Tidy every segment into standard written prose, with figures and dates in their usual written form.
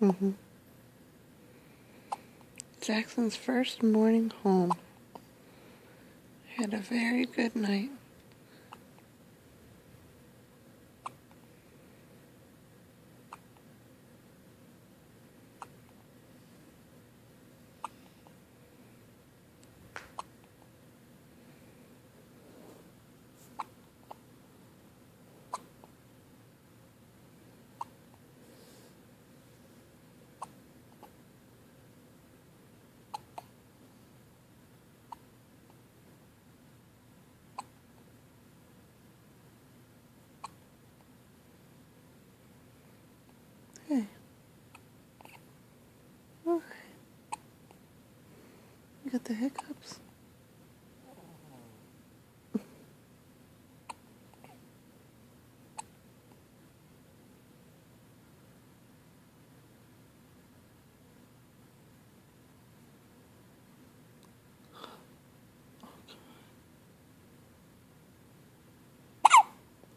Mm-hmm. Jackson's first morning home. Had a very good night. Hey. All right. You got the hiccups?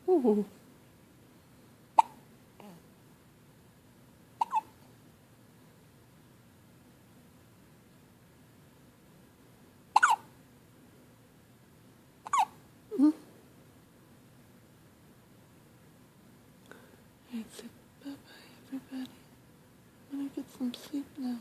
Ooh. Mm. Hey, say bye-bye, everybody. I'm gonna get some sleep now.